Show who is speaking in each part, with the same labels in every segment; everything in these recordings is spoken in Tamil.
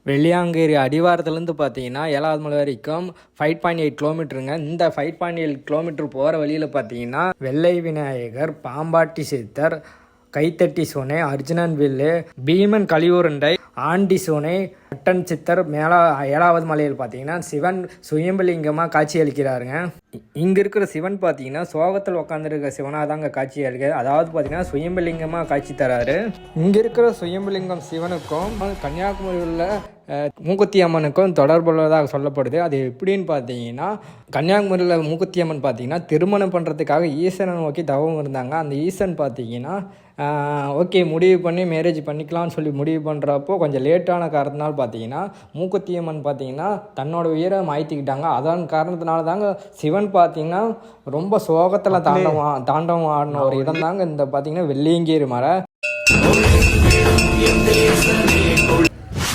Speaker 1: வெள்ளியாங்கேரி அடிவாரத்துலேருந்து பார்த்தீங்கன்னா 7வது மலை வரைக்கும் 5.8 கிலோமீட்டருங்க. இந்த 5.8 கிலோமீட்டர் போகிற வழியில் பார்த்தீங்கன்னா வெள்ளை விநாயகர், பாம்பாட்டி சித்தர், கைத்தட்டி சோனை, அர்ஜுனன் வில்லு, பீமன் கலியூரண்டை, ஆண்டி சோனை, அட்டன் சித்தர். 7வது மலையில் பார்த்தீங்கன்னா சிவன் சுயம்பலிங்கமாக காட்சி அளிக்கிறாருங்க. இங்கே இருக்கிற சிவன் பார்த்தீங்கன்னா சோகத்தில் உட்காந்துருக்க சிவனாக தாங்க காட்சி அளிக்கிறார். அதாவது பார்த்தீங்கன்னா சுயம்பலிங்கமாக காட்சி தராரு. இங்கே இருக்கிற சுயம்பலிங்கம் சிவனுக்கும் கன்னியாகுமரி உள்ள மூக்குத்தி அம்மனுக்கும் தொடர்புள்ளதாக சொல்லப்படுது. அது எப்படின்னு பார்த்தீங்கன்னா கன்னியாகுமரியில் மூக்குத்தி அம்மன் பார்த்தீங்கன்னா திருமணம் பண்ணுறதுக்காக ஈசனை நோக்கி தவம் இருந்தாங்க. அந்த ஈசன் பார்த்தீங்கன்னா ஓகே முடிவு பண்ணி மேரேஜ் பண்ணிக்கலாம்னு சொல்லி முடிவு பண்ணுறப்போ கொஞ்சம் லேட்டான காரணத்தினால பார்த்தீங்கன்னா மூக்குத்தி அம்மன் பார்த்தீங்கன்னா தன்னோட உயிரை மாய்த்திக்கிட்டாங்க. அதன் காரணத்தினால தாங்க சிவன் பார்த்தீங்கன்னா ரொம்ப சோகத்தில் தாண்டவம் ஆடின ஒரு இடம் தாங்க இந்த பார்த்தீங்கன்னா வெள்ளியங்கேரி மலை.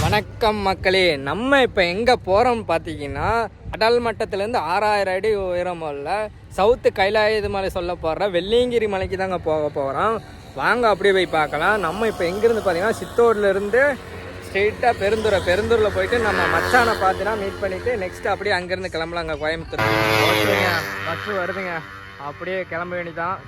Speaker 1: வணக்கம் மக்களே, நம்ம இப்போ எங்கே போகிறோம்னு பார்த்தீங்கன்னா அடல் மட்டத்துலேருந்து 6000 அடி உயரம் உள்ள சவுத்து கைலாயது மலை சொல்ல போகிற வெள்ளியங்கிரி மலைக்கு தாங்க போகிறோம். வாங்க அப்படியே போய் பார்க்கலாம். நம்ம இப்போ எங்கேருந்து பார்த்தீங்கன்னா சித்தோட்லேருந்து ஸ்ட்ரெயிட்டாக பெருந்தூரில் போயிட்டு நம்ம மச்சானை பார்த்துனா மீட் பண்ணிவிட்டு நெக்ஸ்ட்டு அப்படியே அங்கேருந்து கிளம்பலாங்க கோயம்புத்தூர். ஓகேங்க, பஸ்ஸு வருதுங்க, அப்படியே கிளம்ப வேண்டியதான்.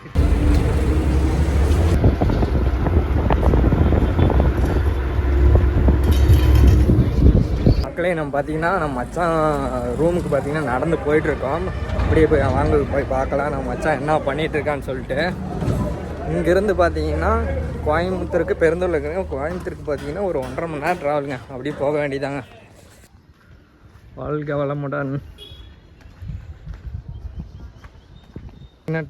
Speaker 1: மக்களே, நம்ம பார்த்தீங்கன்னா நம்ம மச்சான் ரூமுக்கு பார்த்தீங்கன்னா நடந்து போயிட்டுருக்கோம். அப்படியே போய் வாங்க போய் பார்க்கலாம் நம்ம மச்சான் என்ன பண்ணிகிட்ருக்கான்னு சொல்லிட்டு. இங்கேருந்து பார்த்தீங்கன்னா கோயம்புத்தூருக்கு பெருந்தூரில் இருக்குங்க. கோயம்புத்தூருக்கு பார்த்தீங்கன்னா ஒரு 1.5 மணி நேரம் ட்ராவலுங்க. அப்படியே போக வேண்டியதாங்க. வாழ்க வளமுடன்.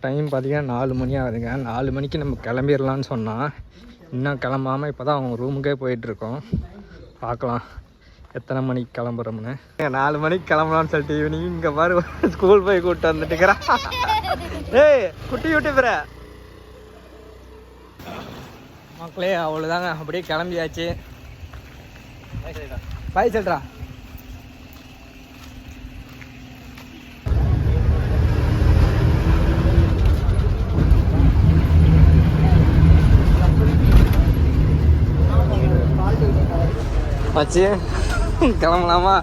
Speaker 1: டைம் பார்த்தீங்கன்னா 4 மணி ஆகுதுங்க. 4 மணிக்கு நம்ம கிளம்பிடலான்னு சொன்னால் இன்னும் கிளம்பாமல் இப்போ தான் அவங்க ரூமுக்கே போயிட்டுருக்கோம். பார்க்கலாம் எத்தனை மணிக்கு கிளம்புறோம்னு. 4 மணிக்கு கிளம்பலான்னு சொல்லிட்டு ஈவினிங் இங்கே பாரு ஸ்கூல் போய் கூப்பிட்டு வந்துட்டுக்கிறேன். ஏய் குட்டி யூடியூபர மக்களே, அவ்வளோதாங்க, அப்படியே கிளம்பியாச்சு. பாய் சொல்றா. ஆச்சு கிளம்பலாமா?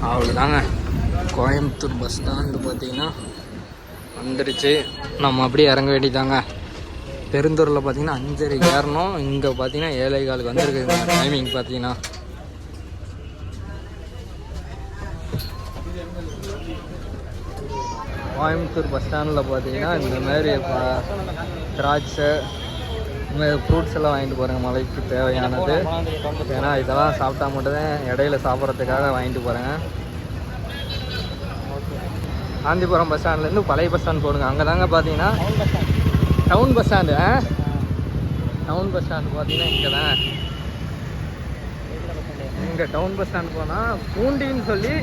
Speaker 1: அவ்வளோதாங்க, கோயம்புத்தூர் பஸ் ஸ்டாண்டு பார்த்தீங்கன்னா வந்துடுச்சு. நம்ம அப்படியே இறங்க வேண்டியதாங்க. பெருந்தூரில் பார்த்தீங்கன்னா 5:30 ஏறணும். இங்கே பார்த்தீங்கன்னா 7:15 வந்துருக்குதுங்க டைமிங் பார்த்தீங்கன்னா. கோயம்புத்தூர் பஸ் ஸ்டாண்டில் பார்த்தீங்கன்னா இந்த மாதிரி திராட்சை இந்த மாதிரி ஃப்ரூட்ஸ் எல்லாம் வாங்கிட்டு போகிறேங்க மலைக்கு தேவையானது. ஏன்னா இதெல்லாம் சாப்பிட்டா மட்டும்தான் இடையில சாப்பிட்றதுக்காக வாங்கிட்டு போகிறேங்க. காந்திபுரம் பஸ் ஸ்டாண்ட்லேருந்து பழைய பஸ் ஸ்டாண்ட் போடுங்க. அங்கே தாங்க பார்த்தீங்கன்னா town bus stand. Town bus stand பார்த்தீங்கன்னா இங்கே தான். இங்கே டவுன் பஸ் ஸ்டாண்டு போனால் பூண்டின்னு சொல்லி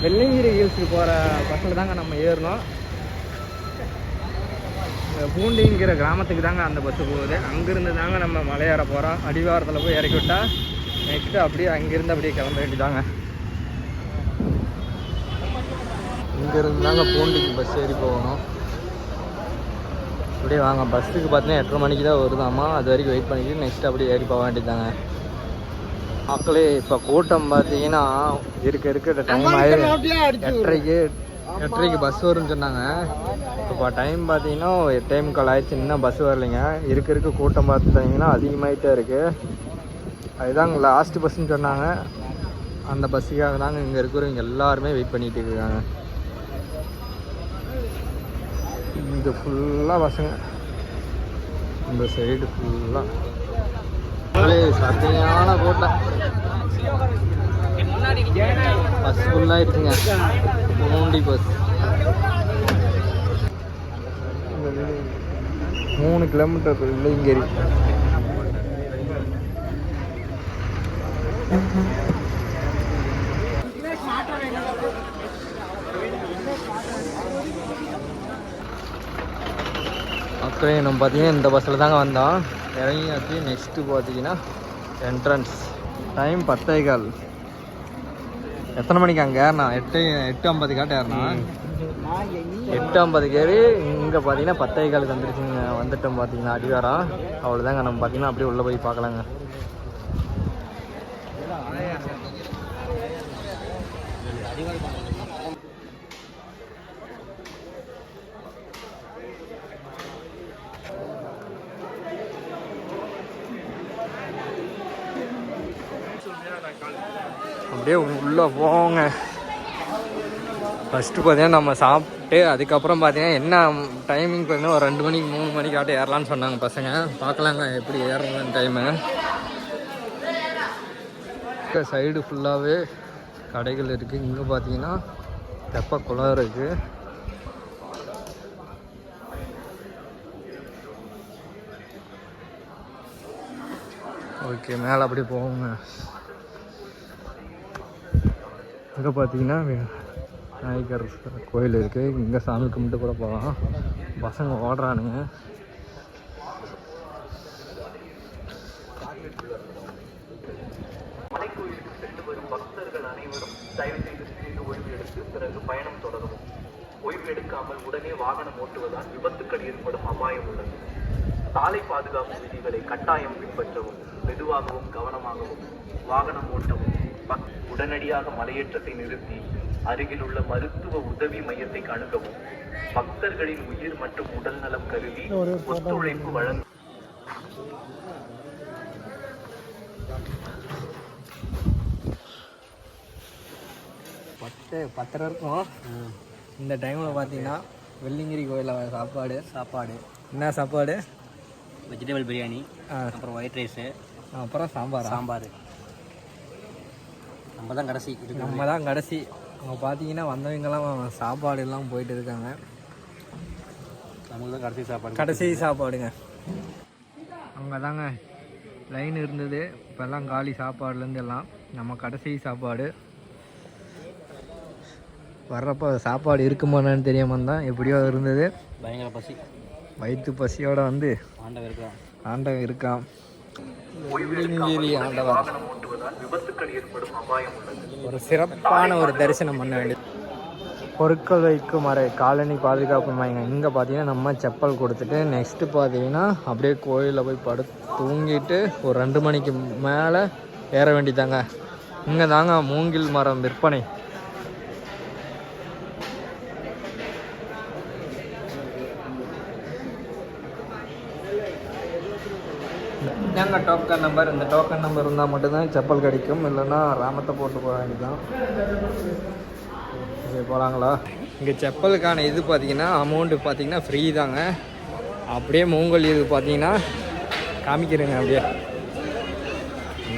Speaker 1: வெள்ளியங்கிரி ஹில்ஸுக்கு போகிற பஸ்ஸில் தாங்க நம்ம ஏறணும். பூண்டிங்கிற கிராமத்துக்கு தாங்க அந்த பஸ்ஸு போகுது. அங்கேருந்து தாங்க நம்ம மலையேற போகிறோம். அடிவாரத்தில் போய் இறக்கி விட்டால் நெக்ஸ்ட்டு அப்படியே அங்கேருந்து அப்படியே கிளம்ப வேண்டியதாங்க. இங்கேருந்து தாங்க பூண்டிக்கு பஸ் ஏறி போகணும். அப்படியே வாங்க, பஸ்ஸுக்கு பார்த்தீங்கன்னா 8:30 மணிக்கு தான் வருதாம்மா. அது வரைக்கும் வெயிட் பண்ணிக்கிட்டு நெக்ஸ்ட்டு அப்படியே ஏறி போக வேண்டியதாங்க. மக்களே, இப்போ கூட்டம் பார்த்தீங்கன்னா இருக்கிற டைம் 8:30க்கு பஸ் வரும்னு சொன்னாங்க. இப்போ டைம் பார்த்தீங்கன்னா 8:45 ஆயிடுச்சு, இன்னும் பஸ் வரலைங்க. இருக்க கூட்டம் பார்த்துட்டிங்கன்னா அதிகமாகிட்டே இருக்குது. அதுதாங்க லாஸ்ட்டு பஸ்ஸுன்னு சொன்னாங்க. அந்த பஸ்ஸுக்காக தாங்க இங்கே இருக்கிறவங்க எல்லாருமே வெயிட் பண்ணிகிட்டு இருக்காங்க. இங்கே ஃபுல்லாக பஸ்ஸுங்க, இந்த சைடு ஃபுல்லாக சத்தியான கூட்டம். பஸ் ஃபுல்லாக இருக்குங்க. Poondi bus 3 kilometre Velliangiri. அப்புறம் நம்ம பார்த்தீங்கன்னா இந்த பஸ்ஸில் தாங்க வந்தோம். இறங்கியாச்சு. நெக்ஸ்ட்டு பார்த்தீங்கன்னா என்ட்ரன்ஸ். டைம் 10:15. எத்தனை மணிக்கு அங்கே ஏறினா? 8:50 ஏறினா 8:50 ஏறி இங்கே பார்த்தீங்கன்னா 10:15 வந்துருச்சுங்க. வந்துட்டோம் பார்த்தீங்கன்னா அடிவாரம். அவ்வளோதாங்க. நம்ம பார்த்தீங்கன்னா அப்படியே உள்ளே போய் பார்க்கலாங்க. அப்படியே உள்ளே போங்க. ஃபஸ்ட்டு பார்த்தீங்கன்னா நம்ம சாப்பிட்டு அதுக்கப்புறம் பார்த்தீங்கன்னா என்ன டைமிங் பார்த்தீங்கன்னா ஒரு 2 மணிக்கு 3 மணிக்கு ஆட்ட ஏறலான்னு சொன்னாங்க பசங்க. பார்க்கலாங்க எப்படி ஏறணும் டைமு. சைடு ஃபுல்லாகவே கடைகள் இருக்குது. இங்கே பார்த்தீங்கன்னா தெப்ப குளம் இருக்குது. ஓகே, மேலே அப்படி போவோங்க. இங்கே பார்த்தீங்கன்னா விநாயகர் கோயில் இருக்குது. இங்கே சாமி கும்பிட்டு கூட போகலாம். பசங்க ஓடுறானுங்க.
Speaker 2: மலைக்கோயிலுக்கு சென்று வரும் பக்தர்கள் அனைவரும் தயவு செய்து சிறிது ஓய்வு எடுத்து பிறகு பயணம் தொடரவும். ஓய்வு எடுக்காமல் உடனே வாகனம் ஓட்டுவதால் விபத்துக்கள் ஏற்படும் அபாயம் உள்ளது. சாலை பாதுகாப்பு விதிகளை கட்டாயம் பின்பற்றவும். மெதுவாகவும் கவனமாகவும் வாகனம் ஓட்டவும். உடனடியாக மலையேற்றத்தை நிறுத்தி அருகில் உள்ள மருத்துவ உதவி மையத்தை அணுகவும். பக்தர்களின் உயிர் மற்றும் உடல் நலம் கருதி ஒத்துழைப்பு வழங்கும்.
Speaker 1: 10:30 இருக்கும். இந்த டைமில் பார்த்தீங்கன்னா வெள்ளிங்கிரி கோயிலில் சாப்பாடு என்ன சாப்பாடு?
Speaker 3: வெஜிடபிள் பிரியாணி, அப்புறம் ஒயிட் ரைஸு,
Speaker 1: அப்புறம் சாம்பார். நம்ம தான் கடைசி. அவங்க பார்த்தீங்கன்னா வந்தவங்கெல்லாம் சாப்பாடு எல்லாம் போயிட்டு இருக்காங்க.
Speaker 3: நமக்கு தான்
Speaker 1: கடைசி சாப்பாடுங்க. அங்கே தாங்க லைன் இருந்தது. இப்போல்லாம் காலி சாப்பாடுலேருந்து எல்லாம் நம்ம கடைசி சாப்பாடு. வர்றப்போ சாப்பாடு இருக்குமான்னு தெரியாமல் தான் எப்படியோ இருந்தது.
Speaker 3: பயங்கர பசி.
Speaker 1: வயிற்று பசியோடு வந்து ஆண்டவன் இருக்கான். ஒரு சிறப்பான ஒரு தரிசனம் பண்ண வேண்டியது. பொருட்கள் வைக்கும் அறை காலனி பாதுகாப்பு மையம். இங்கே பார்த்தீங்கன்னா நம்ம செப்பல் கொடுத்துட்டு நெக்ஸ்ட்டு பார்த்தீங்கன்னா அப்படியே கோயிலில் போய் தூங்கிட்டு ஒரு 2 மணிக்கு மேலே ஏற வேண்டியதாங்க. இங்கே தாங்க மூங்கில் மரம் விற்பனை. இதாங்க டோக்கன் நம்பர். இந்த டோக்கன் நம்பர் இருந்தால் மட்டும்தான் செப்பல் கிடைக்கும். இல்லைன்னா ராமத்தை போட்டு போக வேண்டியதான். சரி, போகலாங்களா? இங்கே செப்பலுக்கான இது பார்த்தீங்கன்னா அமௌண்ட்டு பார்த்தீங்கன்னா ஃப்ரீ தாங்க. அப்படியே மூங்கல் இது பார்த்தீங்கன்னா காமிக்கிறேங்க. அப்படியே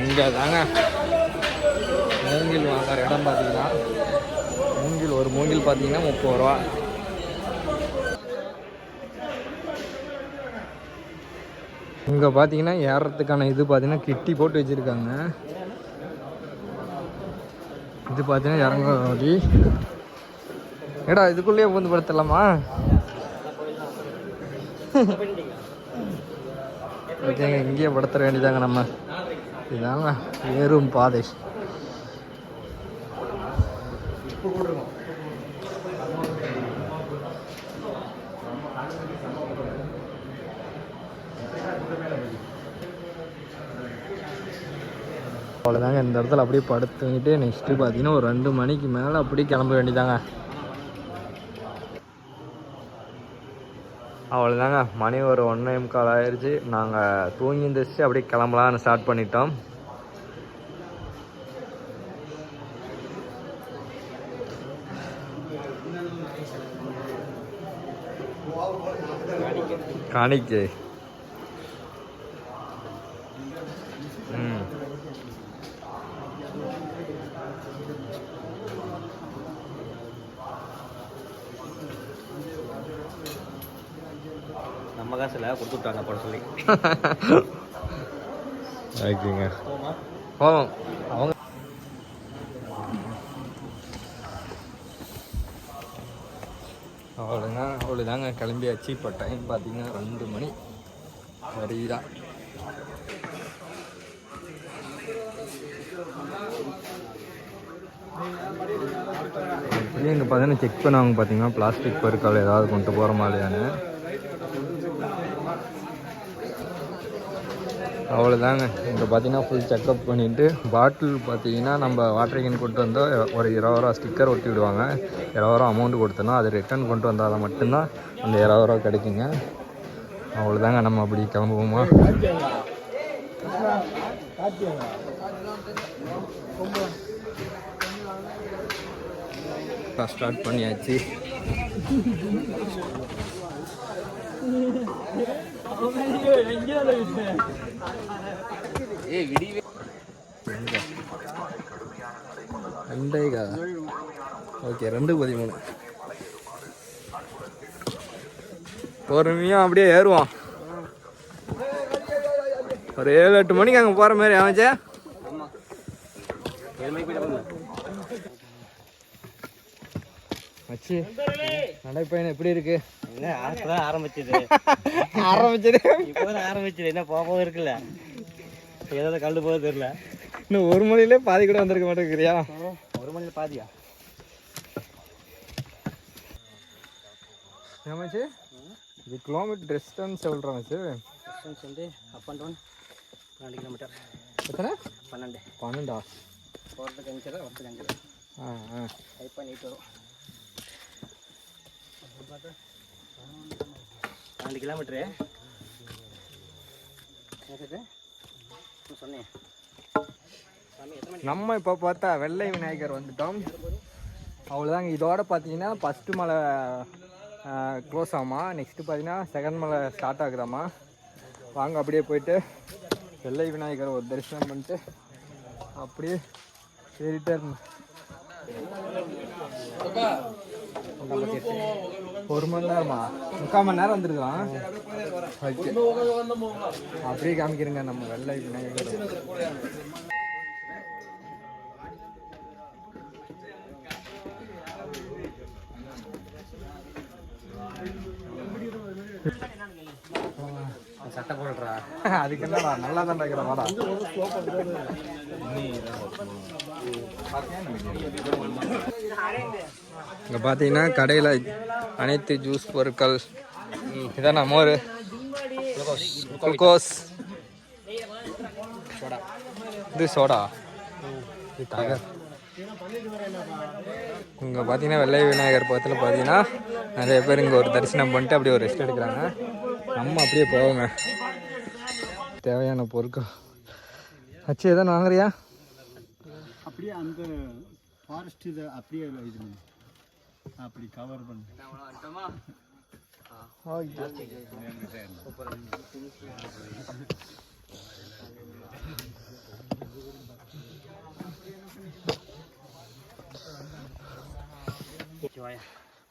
Speaker 1: இங்கே தாங்க மூங்கில் வாங்குற இடம் பார்த்தீங்கன்னா ஒரு மூங்கில் பார்த்தீங்கன்னா 30 ரூபா. இங்கே பார்த்தீங்கன்னா ஏறுறதுக்கான இது பார்த்தீங்கன்னா கிட்டி போட்டு வச்சுருக்காங்க. இது பார்த்தீங்கன்னா இறங்க வழி. ஏடா இதுக்குள்ளேயே வந்து படுத்தலாமா? ஓகேங்க, இங்கேயே படுத்துற வேண்டியதாங்க. நம்ம இதாங்க ஏறும் பாதை. அவ்வளோதாங்க. இந்த இடத்துல அப்படியே படுத்துக்கிட்டு நெக்ஸ்ட்டு பார்த்தீங்கன்னா ஒரு 2 மணிக்கு மேலே அப்படியே கிளம்ப வேண்டியதாங்க. அவ்வளோதாங்க. மணி ஒரு 1:45 ஆயிடுச்சு. நாங்கள் தூங்கி எழுந்திரிச்சு அப்படியே கிளம்பலான்னு ஸ்டார்ட் பண்ணிட்டோம். காணிக்கை.
Speaker 3: நம்ம காசில் கொடுத்துட்டாங்க போட சொல்லி.
Speaker 1: ஓகேங்க, போவோம். அவங்க அவ்வளோதாங்க கிளம்பியாச்சு. இப்போ டைம் பார்த்தீங்கன்னா 2 மணி சரிதான். இங்கே பார்த்தீங்கன்னா செக் பண்ணுவாங்க பார்த்தீங்கன்னா பிளாஸ்டிக் பொருட்கள் ஏதாவது கொண்டு போகிற மாதிரியானு. அவ்வளோதாங்க. இங்கே பார்த்தீங்கன்னா ஃபுல் செக்கப் பண்ணிவிட்டு பாட்டில் பார்த்தீங்கன்னா நம்ம வாட்டர் கேன் கொண்டு வந்தால் ஒரு 20 ரூபா ஸ்டிக்கர் ஒட்டி விடுவாங்க. 20 ரூபா அமௌண்ட்டு கொடுத்தோன்னா அது ரிட்டர்ன் கொண்டு வந்தால் மட்டும்தான் அந்த 20 ரூபா கிடைக்குங்க. அவ்வளோதாங்க. நம்ம அப்படி கிளம்புவோமா? ஸ்டார்ட் பண்ணியாச்சு. ஓகே 2:13 பொறுமையாக அப்படியே ஏறுவான். ஒரு 7-8 மணிக்கு அங்கே போகிற மாதிரி அமைச்சா. மச்சி நடைப்பயணம் எப்படி இருக்கு?
Speaker 3: ஆரம்பிச்சது
Speaker 1: ஆரம்பிச்சது
Speaker 3: ஆரம்பிச்சது என்ன போக இருக்குல்ல, ஏதாவது கண்டு போக தெரியல.
Speaker 1: இன்னும் 1 மணிலே பாதி கூட வந்திருக்க மாட்டேங்கிறியா?
Speaker 3: 1 மணில பாதியா?
Speaker 1: ஏமாச்சு இது கிலோமீட்டர் டிஸ்டன்ஸ் சொல்கிறேன் மச்சு.
Speaker 3: டிஸ்டன்ஸ் வந்து அப் அண்ட் டவுன் 12 கிலோமீட்டர்.
Speaker 1: எத்தனை?
Speaker 3: 12
Speaker 1: 12ஆ?
Speaker 3: போகிறதுக்கு 5 வரதுக்கு 5 5.8 வரும். 12 கிலோமீட்டரு சொன்னேன்.
Speaker 1: நம்ம இப்போ பார்த்தா வெள்ளை விநாயகர் வந்துட்டோம். அவ்வளோதாங்க. இதோட பார்த்தீங்கன்னா ஃபஸ்ட்டு மலை க்ளோஸ் ஆகுமா, நெக்ஸ்ட்டு பார்த்தீங்கன்னா செகண்ட் மலை ஸ்டார்ட் ஆகுதாம்மா. வாங்க அப்படியே போயிட்டு வெள்ளை விநாயகர் ஒரு தரிசனம் பண்ணிட்டு அப்படியே ஏறிட்டே இருந்தோம். 1 மணி நேரமா? 3/4 மணி நேரம் வந்துருக்கலாம். ஓகே அப்படியே காமிக்கிறேங்க நம்ம வெள்ளை விநாயகர்.
Speaker 3: சட்டை போடுறா
Speaker 1: அதுக்கு என்னடா நல்லா தான் இருக்கிற வாடா. இங்கே பார்த்தீங்கன்னா கடையில் அனைத்து ஜூஸ் பொருட்கள் இதான் மோர், குளுக்கோஸ், இது சோடா, இது தகர். இங்கே பார்த்தீங்கன்னா வெள்ளை விநாயகர் பக்கத்தில் பார்த்தீங்கன்னா நிறைய பேர் இங்கே ஒரு தரிசனம் பண்ணிட்டு அப்படியே ஒரு ரெஸ்ட் எடுக்கிறாங்க. நம்ம அப்படியே போவோங்க. தேவையான பொருட்கள் வச்சு எதாவது வாங்குறியா?
Speaker 4: அப்படியே அந்த ஃபாரஸ்ட் இதை அப்படியே இது அப்படி கவர் பண்ணு.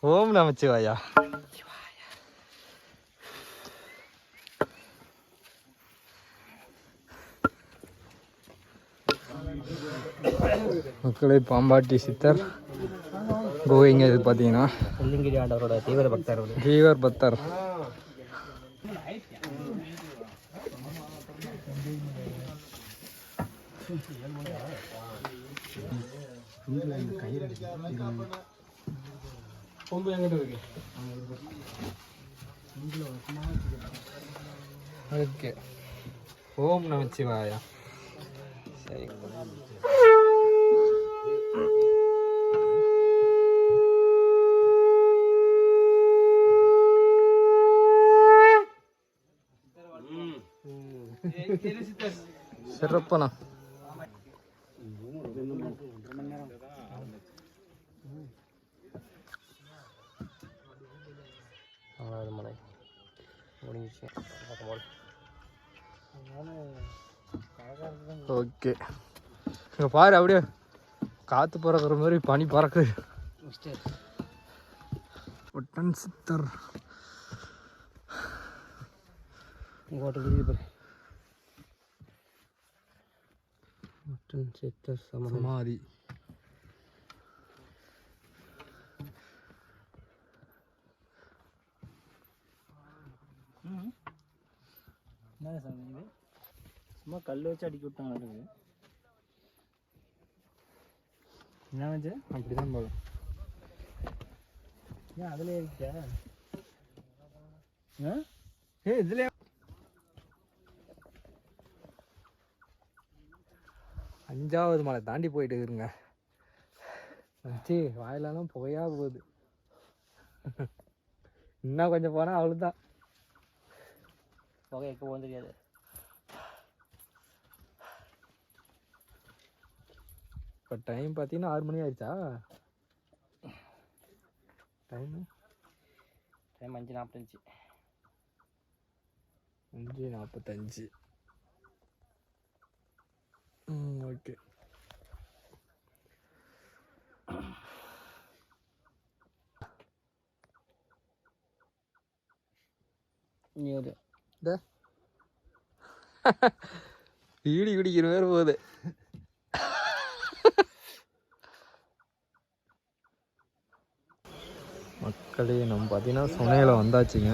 Speaker 1: ஓம் நமச்சிவாயா. மக்களே, பாம்பாட்டி சித்தர் கோயிங்க. இது பார்த்தீங்கன்னா
Speaker 3: வெள்ளிங்கிரி ஆண்டவரோட தீவிர பக்தர்.
Speaker 1: தீவிர பக்தர். ஓகே. ஓம் நமச்சிவாயா. சரி. சிறப்பண்ணா.
Speaker 3: மலை முடிஞ்சிச்சு.
Speaker 1: ஓகே. இங்கே பாரு, அப்படியே காற்று பறக்கிற மாதிரி பனி பறக்குது. ஒட்டன் சித்தர்
Speaker 3: சித்தர்
Speaker 1: சமாதி.
Speaker 3: என்ன சாமி இது சும்மா கல் வச்சு அடிக்க விட்டாங்க இருக்குது. என்ன வச்சு
Speaker 1: அப்படி தான் போதும்.
Speaker 3: ஏன் அதில் இருக்கியா?
Speaker 1: இதுல 5வது மலை தாண்டி போயிட்டு இருங்க. வாயிலெல்லாம் புகையா போகுது. இன்னும் கொஞ்சம் போனால் அவ்வளோதான்.
Speaker 3: புகை எப்போ போகும் தெரியாது.
Speaker 1: இப்போ டைம் பார்த்தீங்கன்னா 6 மணி ஆயிடுச்சா? டைம்
Speaker 3: 5:45.
Speaker 1: 5:45. ஓகே.
Speaker 3: நீ ஒரு
Speaker 1: ஈடி குடிக்கிற பேர் போகுது. மக்களே நம்ம பார்த்தீங்கன்னா சுனையில் வந்தாச்சுங்க.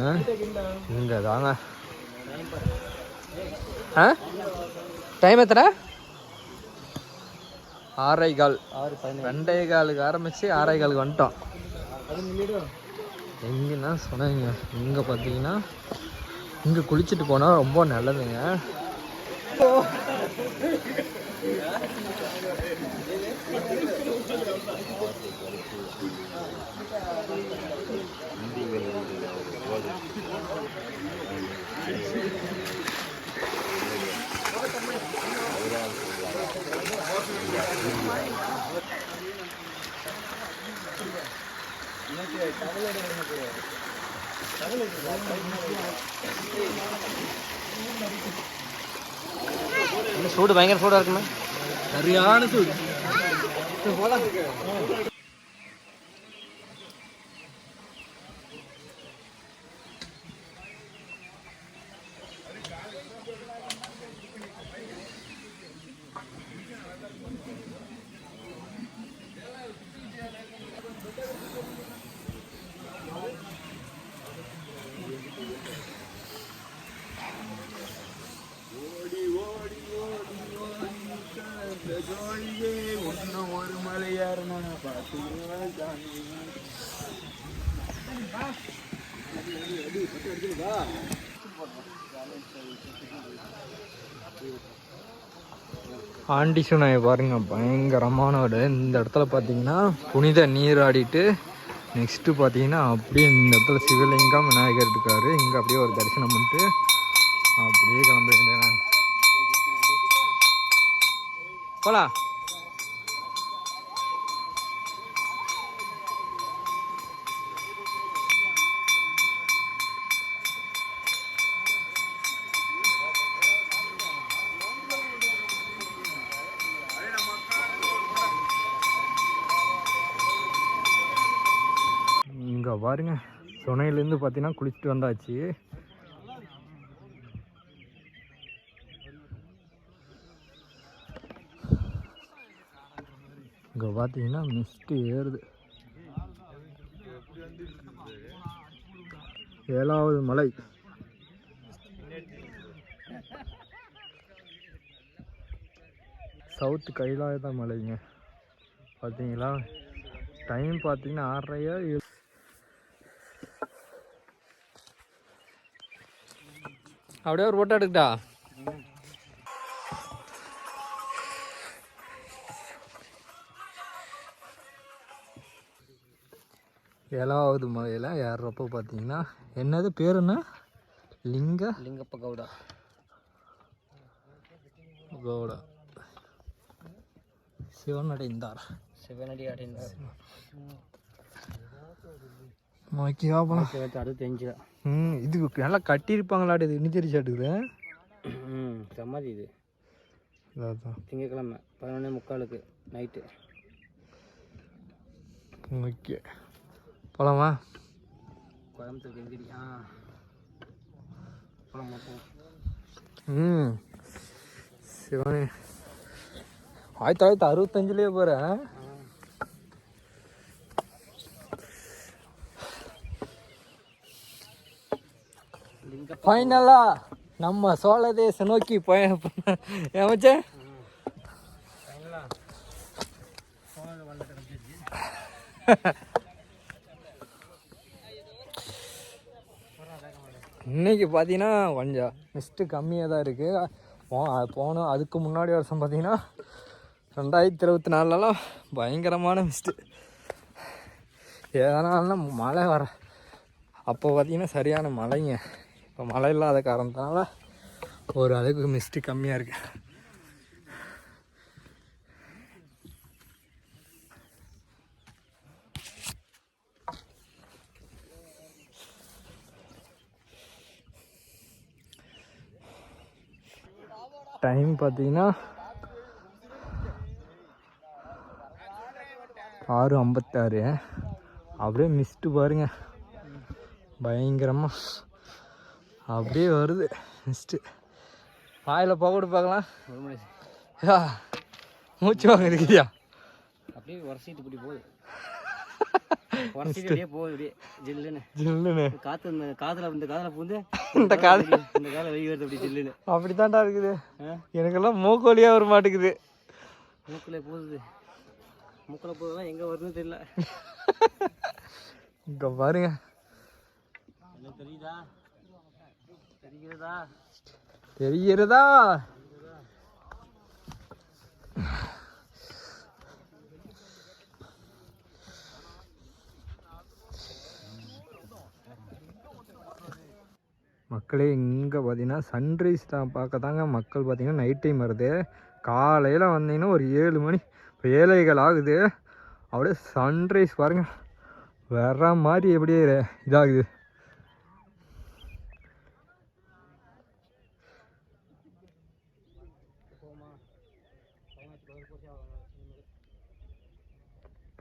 Speaker 1: இங்கே தாங்க. டைம் எத்தனை? 6:15. 2:15 ஆரம்பித்து 6:15 வந்துட்டோம். எங்கன்னா சொன்னீங்க இங்கே பார்த்தீங்கன்னா இங்கே குளிச்சுட்டு போனால் ரொம்ப நல்லதுங்க.
Speaker 3: சூடு பயங்கர சூடாக இருக்குமே.
Speaker 1: சரியான சூடு. ஒரு மலையாருனா ஆண்டி சுனாயை பாருங்க, பயங்கரமான ஒரு. இந்த இடத்துல பார்த்தீங்கன்னா புனித நீராடிட்டு நெக்ஸ்ட்டு பார்த்தீங்கன்னா அப்படியே இந்த இடத்துல சிவலிங்கம் விநாயகர் இருக்காரு. இங்கே அப்படியே ஒரு தரிசனம் பண்ணிட்டு அப்படியே கிளம்ப வேண்டியதான். போலாம். இங்கே பாருங்க, சுனையிலேருந்து பார்த்தீங்கன்னா குளிச்சுட்டு வந்தாச்சு. இங்கே பார்த்தீங்கன்னா மிஸ்ட்டு ஏறுது. 7வது மலை. சவுத் கைலாயத மலைங்க. பார்த்தீங்களா? டைம் பார்த்தீங்கன்னா 6:30. அப்படியே ஒரு போட்டோ எடுக்கட்டா? 7வது மலையில் ஏறுறப்போ பார்த்தீங்கன்னா என்னது பேர் என்ன?
Speaker 3: லிங்கப்ப கவுடா.
Speaker 1: கவுடா சிவனடைந்தார்.
Speaker 3: சிவனடி அடைந்தார்.
Speaker 1: ஓகேவா போலாம்.
Speaker 3: 65.
Speaker 1: இது நல்லா கட்டியிருப்பாங்களாட்டு. இது இன்னும் தெரிச்சாட்டுக்குது.
Speaker 3: சமாதி இது.
Speaker 1: அதான்
Speaker 3: திங்கக்கிழமை 11:45 நைட்டு.
Speaker 1: ஓகே போலாமா?
Speaker 3: கோயம்புத்தூர் எங்கடி? போலாமா?
Speaker 1: சிவனே 1965 போகிறேன். ஃபைனலாக நம்ம சோழ தேசம் நோக்கி அமைச்சேன். இன்னைக்கு பார்த்தீங்கன்னா கொஞ்சம் மிஸ்ட்டு கம்மியாக தான் இருக்குது. போனோம் அதுக்கு முன்னாடி வருஷம் பார்த்தீங்கன்னா 2024 பயங்கரமான மிஸ்ட்டு. எதனாலனா மழை வர அப்போ பார்த்தீங்கன்னா சரியான மழைங்க. இப்போ மழை இல்லாத காரணத்தினால ஒரு அளவுக்கு மிஸ்ட்டு கம்மியாக இருக்குது. டைம் பார்த்தீங்கன்னா 6:56. அப்படியே மிஸ்ட்டு பாருங்க பயங்கரமாக அப்படியே வருது மிஸ்ட்டு. வாயில் போட்டு பார்க்கலாம். மூச்சு வாங்க இருக்குதியா
Speaker 3: அப்படியே உரசிட்டு இப்படி போகுது. உரசிட்டு அப்படியே போகுது அப்படியே ஜில்லுன்னு காற்று காதில் பூந்து இந்த காலை வெய் வருது அப்படி ஜில்லுன்னு.
Speaker 1: அப்படித்தான்டா இருக்குது. எனக்கெல்லாம் மூக்கு வழியாக வர மாட்டேங்குது.
Speaker 3: மூக்கில் போகுது. மூக்கில் போகுதுலாம் எங்கே வருதுன்னு தெரியல.
Speaker 1: இங்கே பாருங்க தெரிகிறதா. மக்களே இங்கே பார்த்தீங்கன்னா சன்ரைஸ் தான் பார்க்க தாங்க மக்கள் பார்த்தீங்கன்னா நைட் டைம் வருது. காலையில் வந்தீங்கன்னா ஒரு 7 மணி இப்போ 7:15 ஆகுது. அப்படியே சன்ரைஸ் பாருங்கள் வர்ற மாதிரி எப்படியே இதாகுது.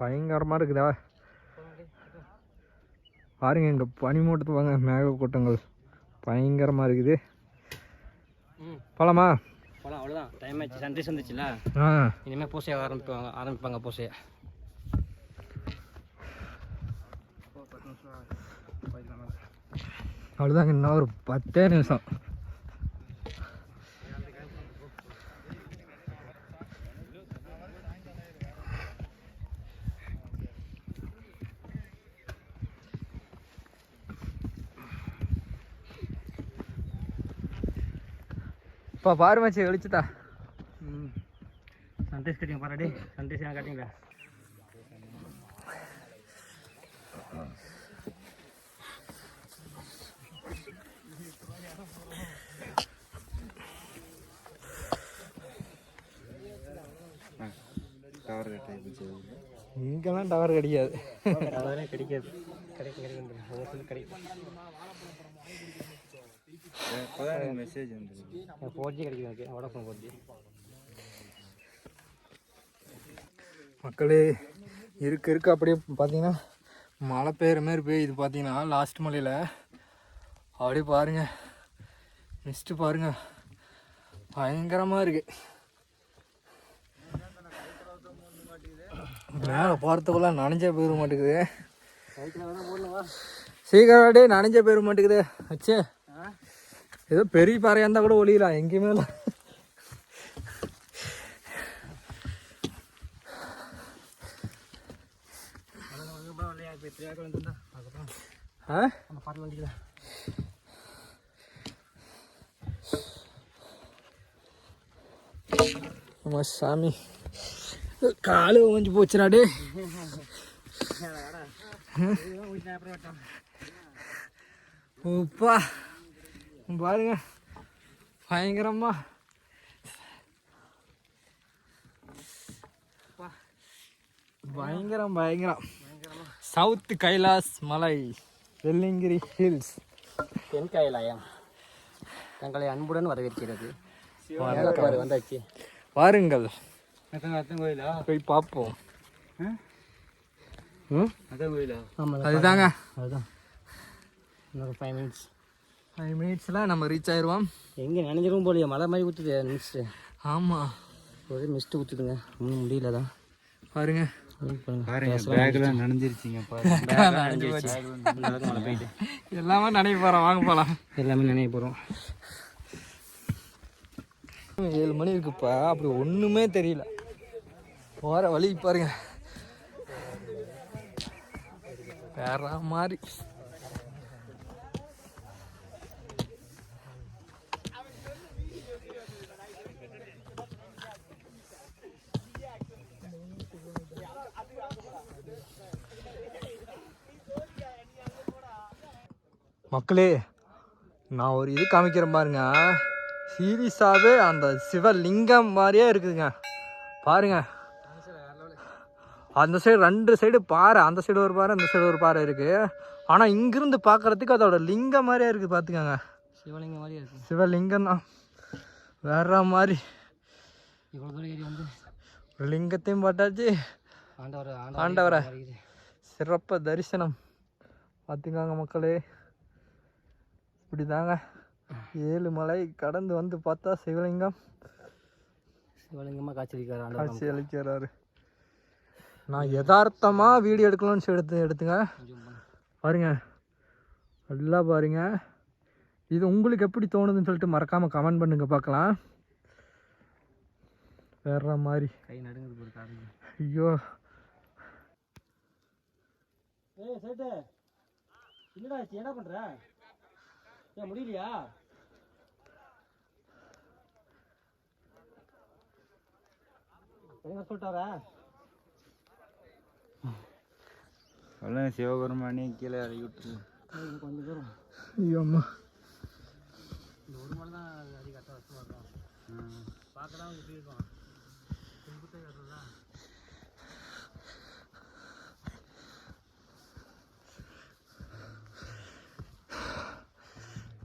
Speaker 1: பயங்கரமாக இருக்குதா பாருங்க. இங்கே பனிமூட்டத்து வாங்க மேகக்கூட்டங்கள் பயங்கரமாக இருக்குது. போலாமா?
Speaker 3: போகலாம். அவ்வளோதான் டைம் ஆச்சு. சன்ரைஸ் வந்துச்சுல்ல. இனிமேல் பூசையை ஆரம்பிப்பாங்க பூசையை.
Speaker 1: அவ்வளோதாங்க. இன்னும் ஒரு 10 நிமிஷம். இப்போ பாருமாச்சி வெளிச்சுதா.
Speaker 3: சன்ரைஸ் கட்டிங்க பாராடி. சன்ரைஸ் ஏன் கட்டிங்களா?
Speaker 1: இங்கெல்லாம் டவர் கிடைக்காது.
Speaker 3: டவரே கிடைக்காது. கிடைக்கும். மெசேஜ் வந்து 4G கிடைக்குது எனக்கு. Vodafone 4G.
Speaker 1: மக்களே இருக்க அப்படியே பார்த்தீங்கன்னா மழை பெய்கிற மாதிரி பெய்யுது. பார்த்தீங்கன்னா லாஸ்ட் மலையில் அப்படியே பாருங்கள் மிஸ்ட்டு பாருங்கள் பயங்கரமாக இருக்குது. மேலே போகிறதுக்குள்ள நனைஞ்சே போயிட மாட்டேங்குது. சீக்கிரம் அப்படியே நனைஞ்சே போயிட மாட்டேங்குது. அச்சே ஏதோ பெரிய பாறையாக இருந்தால் கூட ஒளியலாம். எங்கேயுமே இல்லை. ஆமாம் சாமி காலு கொஞ்சம் போச்சுடாடே. உப்பா பாருங்க பயங்கரமா பயங்கரம் சவுத் கைலாஸ் மலை வெள்ளிங்கிரி ஹில்ஸ்
Speaker 3: தென் கைலாயம் தங்களை அன்புடன் வரவேற்கிறது. வந்தாச்சு
Speaker 1: வாருங்கள்
Speaker 3: கோயிலா
Speaker 1: போய் பார்ப்போம்.
Speaker 3: அதான் கோயிலா? ஆமாம்
Speaker 1: அதுதாங்க.
Speaker 3: அதுதான். இன்னொரு 5
Speaker 1: மினிட்ஸில் நம்ம ரீச் ஆயிடுவோம்.
Speaker 3: எங்கே நினைஞ்சிரும் போலியா? மழை மாதிரி ஊற்றுது மிஸ்ட்டு.
Speaker 1: ஆமாம்
Speaker 3: ஒரே மிஸ்ட்டு ஊற்றுதுங்க. ஒன்றும் முடியல தான்.
Speaker 1: பாருங்க
Speaker 4: பேக்லாம் நனைஞ்சிருச்சிங்க.
Speaker 1: எல்லாமே நினைவு போகிறோம். வாங்க போகலாம்.
Speaker 3: எல்லாமே நினைவு போகிறோம்.
Speaker 1: 7 மணி இருக்குப்பா, அப்படி ஒன்றுமே தெரியல. போகிற வழி பாருங்க வேற மாதிரி. மக்களே, நான் ஒரு இது காமிக்கிறேன் பாருங்க. சீரியஸாகவே அந்த சிவலிங்கம் மாதிரியே இருக்குதுங்க. பாருங்க, அந்த சைடு 2 சைடு பாறை, அந்த சைடு ஒரு பாறை, இந்த சைடு ஒரு பாறை இருக்குது. ஆனால் இங்கிருந்து பார்க்குறதுக்கு அதோட லிங்கம் மாதிரியே இருக்குது. பார்த்துக்கோங்க,
Speaker 3: சிவலிங்கம் மாதிரியே இருக்குது.
Speaker 1: சிவலிங்கம் தான் வேற மாதிரி.
Speaker 3: இவ்வளோ தூரம் ஏறி வந்து
Speaker 1: ஒரு லிங்கத்தையும் பார்த்தாச்சு, ஆண்டவரை சிறப்பு தரிசனம். பார்த்துக்காங்க மக்களே, இப்படி தாங்க 7 மலை கடந்து வந்து பார்த்தா சிவலிங்கமாக காட்சி அளிக்கிறாரு. நான் யதார்த்தமாக வீடியோ எடுக்கணும்னு எடுத்துங்க பாருங்க, நல்லா பாருங்க. இது உங்களுக்கு எப்படி தோணுதுன்னு சொல்லிட்டு மறக்காமல் கமெண்ட் பண்ணுங்க, பார்க்கலாம். வேற மாதிரி
Speaker 3: கை நடுங்குது போது.
Speaker 1: ஐயோ
Speaker 3: சேட்டு, என்னடா என்ன பண்ணுற? ஏன் முடியலையா? என்ன சொல்லிட்டாரா?
Speaker 4: சிவபெருமானே கீழே இறக்கி விட்டுரு.
Speaker 3: கொஞ்சம் தூரம்.
Speaker 1: ஐயோ அம்மா,
Speaker 3: இந்த ஒரு மணி தான் அதிக கஷ்டமாக இருக்கும். பார்க்கலாம் அவங்க எப்படி இருக்கும்.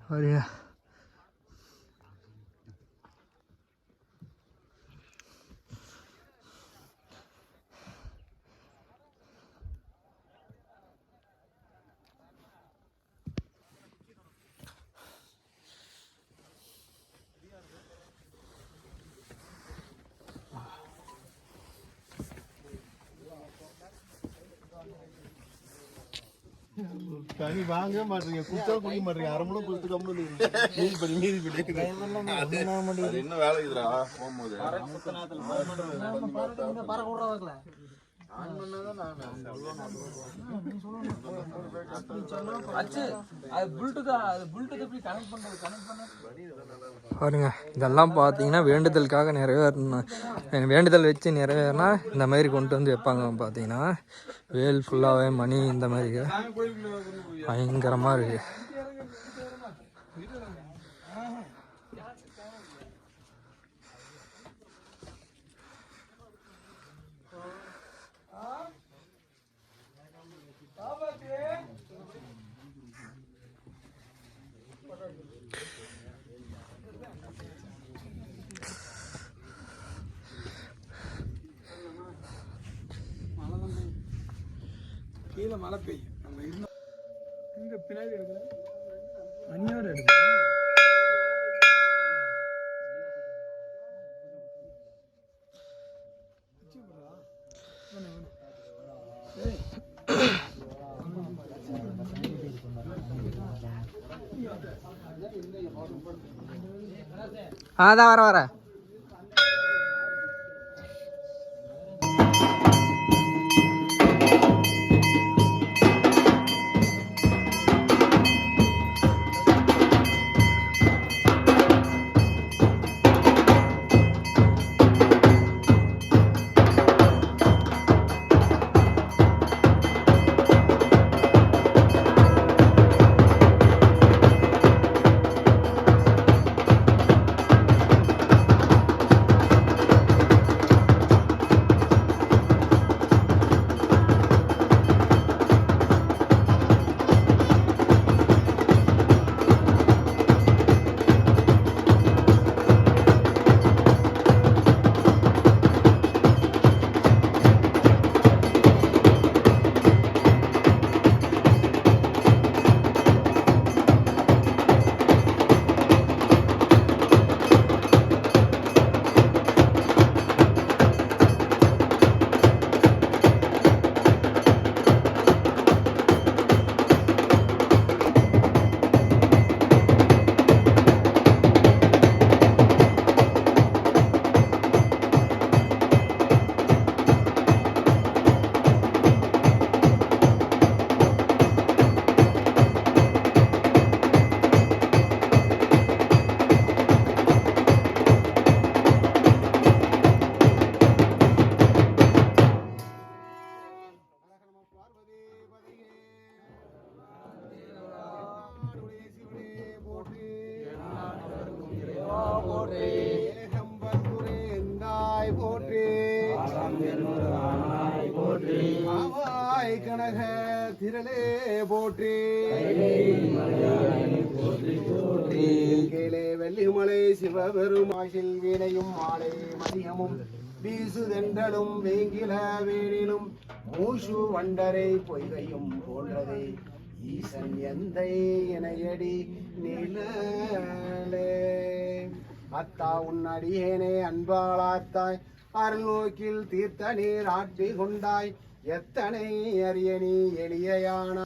Speaker 1: பாருங்க,
Speaker 5: தண்ணி வாங்கவே மாட்டீங்க, குடிச்சா குடிக்க மாட்டீங்க. அரமணம் குடிச்சு கம்மி மீதி பண்ணி என்ன வேலை இதுடா போகும்போது
Speaker 1: பாருங்க. இதெல்லாம் பார்த்தீங்கன்னா வேண்டுதலுக்காக வேண்டுதல் வச்சு நிறைவேறினா இந்த மாதிரி கொண்டு வந்து வைப்பாங்க. பார்த்தீங்கன்னா வேல் ஃபுல்லாகவே மணி இந்த மாதிரி பயங்கரமாக இருக்கு.
Speaker 5: கீழே மழை பெய்யும், நம்ம இங்க பின்னாடி எடுக்கிறோம், அணியோட எடுக்கிறோம்.
Speaker 1: அதான் வர
Speaker 6: கனக திரளே போற்றி கேளே வெள்ளிமலை சிவபெருமாசில் வீணையும் மாலை மதியமும் வீசுதென்றலும் வேங்கில வேணிலும் மூசு வண்டரை பொய்கையும் போன்றதே ஈசன் எந்தை இணையடி நிழலே அத்தா உன்னடியேனே அன்பாளாத்தாய் அருள் நோக்கில் தீர்த்த நீர் ஆட்டி கொண்டாய் எத்தனை அரிய நீ எளியான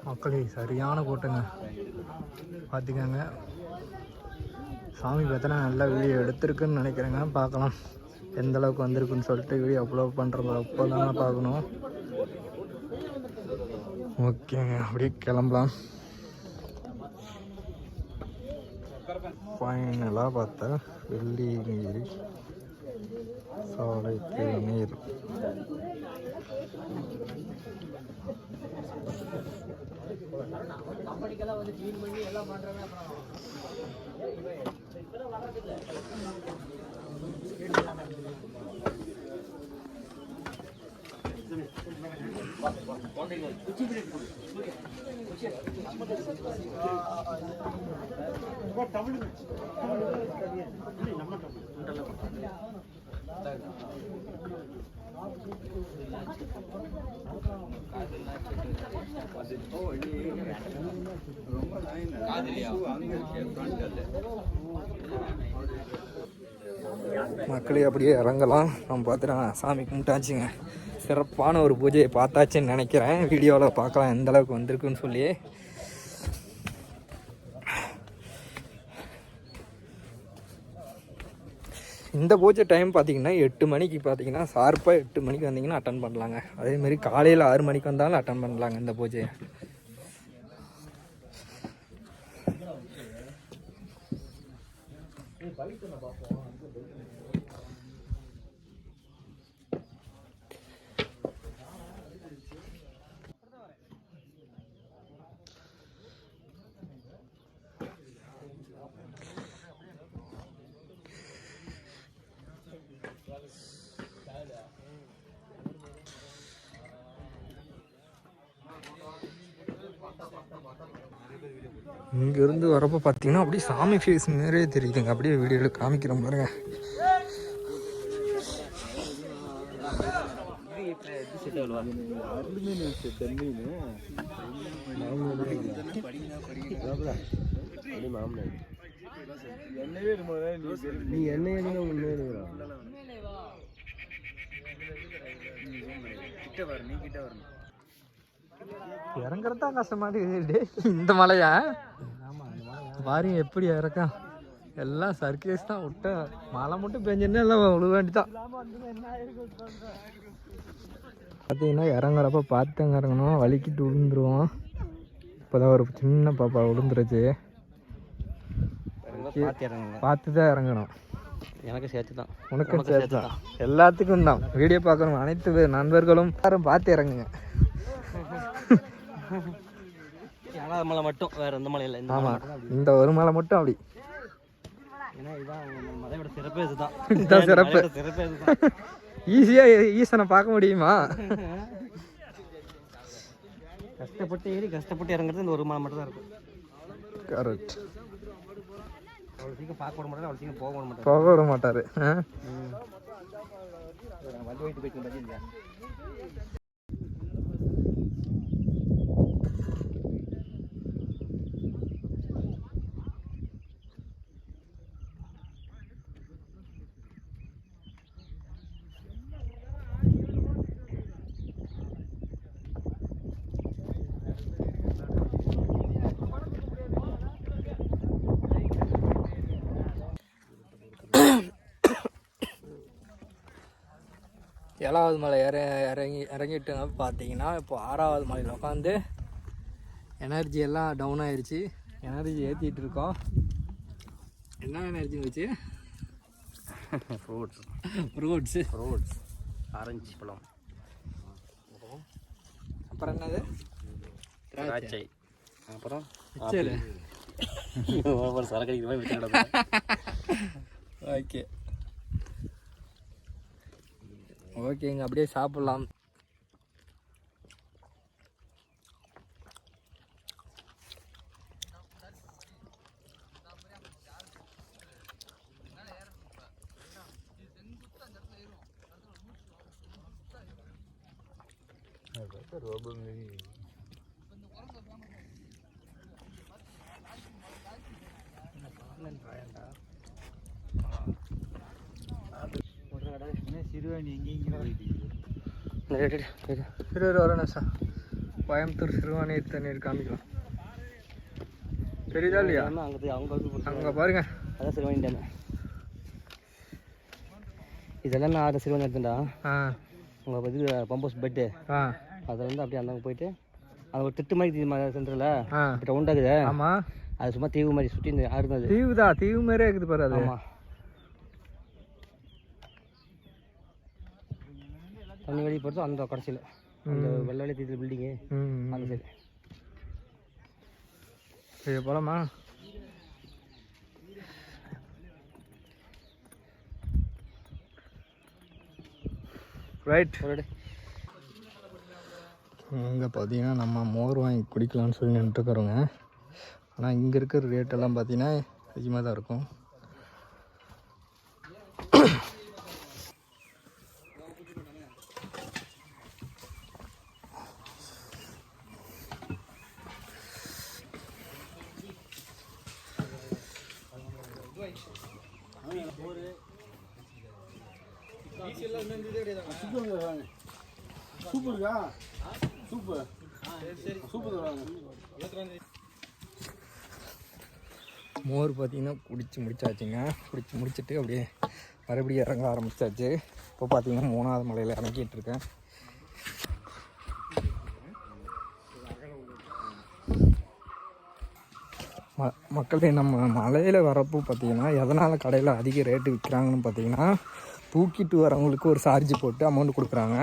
Speaker 1: மக்களே சரியான கூட்டங்க பார்த்துக்கங்க. சாமி பார்த்தனா நல்லா வீடியோ எடுத்திருக்குன்னு நினைக்கிறேங்க. பார்க்கலாம் எந்த அளவுக்கு வந்திருக்குன்னு சொல்லிட்டு வீடியோ அப்லோட் பண்ணுறது அப்போ தானே பார்க்கணும். ஓகேங்க, அப்படியே கிளம்பலாம். ஃபைனலாக பார்த்தா வெள்ளியங்கிரி சாலை திருநீர். மக்களே அப்படியே இறங்கலாம். நம்ம பார்த்துட்டு சாமி கும்பிட்டாச்சுங்க. சிறப்பான ஒரு பூஜையை பார்த்தாச்சுன்னு நினைக்கிறேன். வீடியோவில் பார்க்கலாம் எந்த அளவுக்கு வந்திருக்குன்னு சொல்லி. இந்த பூஜை டைம் பார்த்திங்கன்னா 8 மணிக்கு பார்த்திங்கன்னா ஷார்ப்பாக 8 மணிக்கு வந்தீங்கன்னா அட்டன் பண்ணலாங்க. அதேமாரி காலையில் 6 மணிக்கு வந்தாலும் அட்டன் பண்ணலாங்க இந்த பூஜையை. இங்கேருந்து வரப்போ பார்த்தீங்கன்னா அப்படியே சாமி ஃபேஸ் மாதிரியே தெரியுதுங்க. அப்படியே வீடியோவில் காமிக்கிறோம் பாருங்க.
Speaker 6: நீ என்ன
Speaker 1: இறங்குறதா கஷ்டமாட்டு இந்த மலையா பாருங்க எப்படி இறக்கம். எல்லாம் சர்க்கேஸ் தான். விட்ட மழை மட்டும் பெஞ்சுன்னா எல்லாம் விழுக வேண்டிதான். பார்த்தீங்கன்னா இறங்குறப்ப பார்த்து இறங்கணும். வலிக்கிட்டு விழுந்துருவோம். இப்போதான் ஒரு சின்ன பாப்பா விழுந்துருச்சு. பார்த்து தான் இறங்கணும்.
Speaker 3: எனக்கு சேர்த்து தான்,
Speaker 1: உனக்கும் சேர்த்து தான், எல்லாத்துக்கும் தான். வீடியோ பார்க்கணும் அனைத்து நண்பர்களும் யாரும் பார்த்து இறங்குங்க.
Speaker 3: ஏழாவது மலை மட்டும், வேற எந்த மலை இல்லை.
Speaker 1: ஆமாம், இந்த ஒரு மலை மட்டும் அப்படி.
Speaker 3: ஏன்னா இதான் மலையோட சிறப்பே இதுதான்.
Speaker 1: இதுதான் சிறப்பு.
Speaker 3: சிறப்பே இதுதான்.
Speaker 1: ஈஸியாக ஈசனை பார்க்க முடியுமா?
Speaker 3: கஷ்டப்பட்டு ஏறி கஷ்டப்பட்டு இறங்குறது இந்த ஒரு மலை மட்டும் தான் இருக்கும்.
Speaker 1: கரெக்ட்.
Speaker 3: அவ்வளோ சீக்கிரம் பார்க்க விட மாட்டாரு, அவ்வளோ சீக்கிரம் போக விட மாட்டாரு.
Speaker 1: போக விட மாட்டாரு.
Speaker 3: வண்டி ஓட்டு போயிட்டு பதில்
Speaker 1: ஏழாவது மலை இறங்கிட்டுங்க. பார்த்தீங்கன்னா இப்போ 6வது மலையில் உட்காந்து எனர்ஜி எல்லாம் டவுன் ஆயிடுச்சு. எனர்ஜி ஏற்றிட்டு இருக்கோம். என்ன எனர்ஜி வச்சு? ஃப்ரூட்ஸ்
Speaker 3: ஆரஞ்சு பழம்,
Speaker 1: அப்புறம் என்னது?
Speaker 3: திராட்சை, அப்புறம்
Speaker 1: சரி
Speaker 3: சரக்கு மாதிரி வச்சு.
Speaker 1: ஓகே ஓகேங்க, அப்படியே சாப்பிட்லாம்.
Speaker 4: சிறுவாணி எங்கெங்க
Speaker 1: ஒரு நிமிஷம். கோயம்புத்தூர் சிறுவாணி தண்ணீர் காமிக்கலாம். தெரியுதா இல்லையா? அங்கே பாருங்க,
Speaker 3: அதான் சிறுவாணி டேம். இதெல்லாம் நான் அதை சிறுவாணி எடுத்துட்டா. உங்கள் இது பம்பஸ் பெட்டு அதில் வந்து அப்படியே அந்தாங்க போயிட்டு அது ஒரு திட்டு மாதிரி சென்டரில் இப்போ ரவுண்டாகுது.
Speaker 1: ஆமாம்,
Speaker 3: அது சும்மா தீவு மாதிரி சுற்றி ஆடுனது.
Speaker 1: தீவு மாதிரியே இருக்குது பாரு அது.
Speaker 3: ஆமாம், தண்ணி வெளியே போகிறது அந்த கடைசியில் அந்த வெள்ளை வெள்ளை தீர்த்து பில்டிங்கு அந்த சைடு.
Speaker 1: இது போலாமா? ரைட். இங்கே பார்த்தீங்கன்னா நம்ம மோர் வாங்கி குடிக்கலாம்னு சொல்லி நின்றுக்கிறோங்க. ஆனால் இங்கே இருக்கிற ரேட்டெல்லாம் பார்த்தீங்கன்னா அதிகமாக தான் இருக்கும்.
Speaker 5: சூப்பர்க்கா, சூப்பர் சூப்பர்.
Speaker 1: மோர் பார்த்தீங்கன்னா குடிச்சு முடிச்சாச்சுங்க. குடிச்சு முடிச்சுட்டு அப்படியே மறுபடியும் இறங்க ஆரம்பிச்சாச்சு. இப்போ பார்த்தீங்கன்னா 3வது மலையில் இறங்கிட்டு இருக்கேன். மக்களே, நம்ம மலையில் வரப்போ பார்த்தீங்கன்னா எதனால் கடையில் அதிக ரேட்டு விற்கிறாங்கன்னு பார்த்தீங்கன்னா, தூக்கிட்டு வரவங்களுக்கு ஒரு சார்ஜ் போட்டு அமௌண்ட் கொடுக்குறாங்க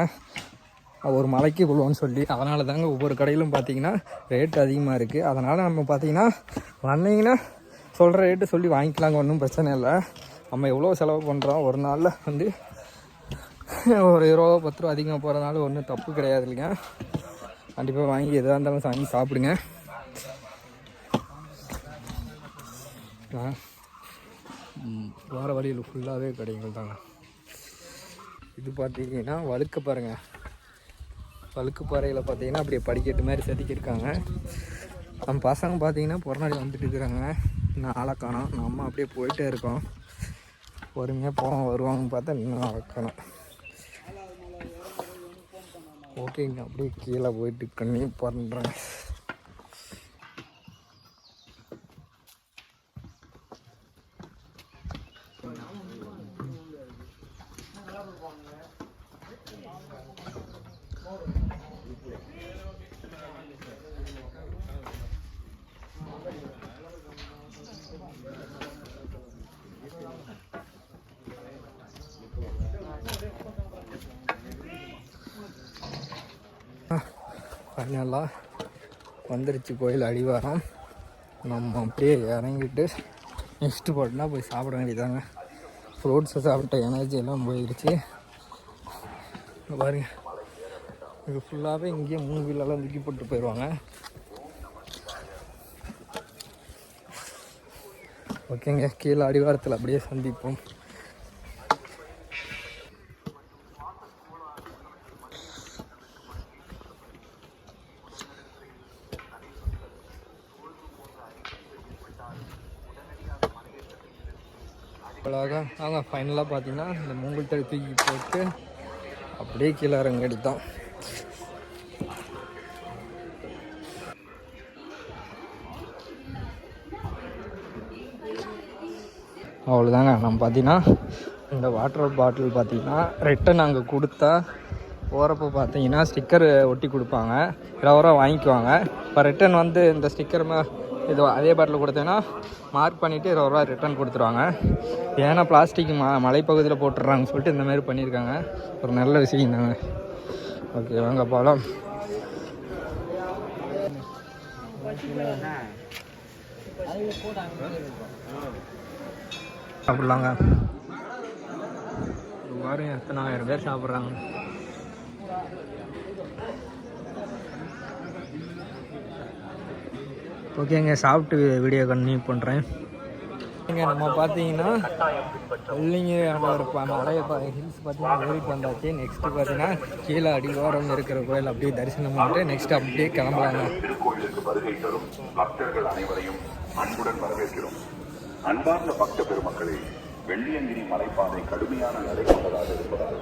Speaker 1: ஒரு மலைக்கு இவ்வளோன்னு சொல்லி. அதனால தாங்க ஒவ்வொரு கடையிலும் பார்த்தீங்கன்னா ரேட்டு அதிகமாக இருக்குது. அதனால் நம்ம பார்த்தீங்கன்னா வந்தீங்கன்னா சொல்கிற ரேட்டு சொல்லி வாங்கிக்கலாங்க, ஒன்றும் பிரச்சனை இல்லை. நம்ம எவ்வளோ செலவு பண்ணுறோம் ஒரு நாளில் வந்து ஒரு 20 ரூபா 10 ரூபா அதிகமாக போகிறதுனால ஒன்றும் தப்பு கிடையாது இல்லைங்க. கண்டிப்பாக வாங்கி எதாக இருந்தாலும் வாங்கி சாப்பிடுங்க. போகிற வழியில் ஃபுல்லாகவே கடைகள் தாங்க. இது பார்த்தீங்கன்னா வழுக்க பாருங்கள். வழுக்கு பாறையில் பார்த்தீங்கன்னா அப்படியே படிக்கட்டு மாதிரி செதுக்கியிருக்காங்க. நம்ம பசங்க பார்த்தீங்கன்னா புறநாடி வந்துட்டு இருக்கிறாங்க. இன்னும் ஆளை காணோம். நம்ம அப்படியே போயிட்டே இருக்கோம். பொறுமையாக போவோம் வருவாங்கன்னு பார்த்தா இன்னும் ஆளை காணோம். ஓகேங்க, அப்படியே கீழே போயிட்டு கண்ணி பண்ணுறேன். ஃபைனலாக வந்துருச்சு கோயில் அடிவாரம். நம்ம அப்படியே இறங்கிட்டு நெக்ஸ்ட்டு போட்டுனா போய் சாப்பிட வேண்டியதாங்க. ஃப்ரூட்ஸை சாப்பிட்ட எனர்ஜி எல்லாம் போயிடுச்சு. பாருங்க, இது ஃபுல்லாகவே இங்கேயே 3 வீலெல்லாம் தூக்கி போட்டு போயிடுவாங்க. ஓகேங்க, கீழே அடிவாரத்தில் அப்படியே சந்திப்போம். நாங்கள் ஃபைனலாக பார்த்தீங்கன்னா இந்த மூங்கில் தடி தூக்கி போட்டு அப்படியே கீழே இறங்க அடித்தோம். அவ்வளோதாங்க. நம்ம பார்த்தீங்கன்னா இந்த வாட்டர் பாட்டில் பார்த்தீங்கன்னா ரிட்டன் நாங்கள் கொடுத்தா போகிறப்போ பார்த்தீங்கன்னா ஸ்டிக்கர் ஒட்டி கொடுப்பாங்க. 20 ரூபா வாங்கிக்குவாங்க. இப்போ ரிட்டன் வந்து இந்த ஸ்டிக்கர் இது அதே பாட்டில் கொடுத்தீங்கன்னா மார்க் பண்ணிவிட்டு 20 ரூபா ரிட்டர்ன் கொடுத்துருவாங்க. ஏன்னா பிளாஸ்டிக் மலைப்பகுதியில் போட்டுடுறாங்கன்னு சொல்லிட்டு இந்த மாதிரி பண்ணியிருக்காங்க. ஒரு நல்ல விஷயம் தாங்க. ஓகே வாங்க போகலாம். சாப்பிட்லாங்க. பாருங்க எத்தனை ஆயிரம் பேர் சாப்பிட்றாங்க. ஓகேங்க, சாப்பிட்டு வீடியோ கண்டினியூ பண்ணுறேன். இங்கே நம்ம பார்த்தீங்கன்னா வெள்ளிங்கிரி மலையை ஹில்ஸ் பார்த்தீங்கன்னா ஏறிட்டு வந்தாச்சு. நெக்ஸ்ட்டு பார்த்தீங்கன்னா கீழே அடிவாரம் இருக்கிற கோயில் அப்படியே தரிசனம் பண்ணிட்டு நெக்ஸ்ட் அப்படியே கிளம்பலாங்க.
Speaker 7: திருக்கோயிலுக்கு வருகை தரும் பக்தர்கள் அனைவரையும் அன்புடன் வரவேற்கிறோம். அன்பார்ந்த பக்த பெருமக்களே, வெள்ளியங்கிரி மலைப்பாதை கடுமையான நிலை கொண்டதாக இருப்பதால்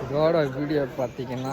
Speaker 1: இதோட வீடியோ பார்த்தீங்கன்னா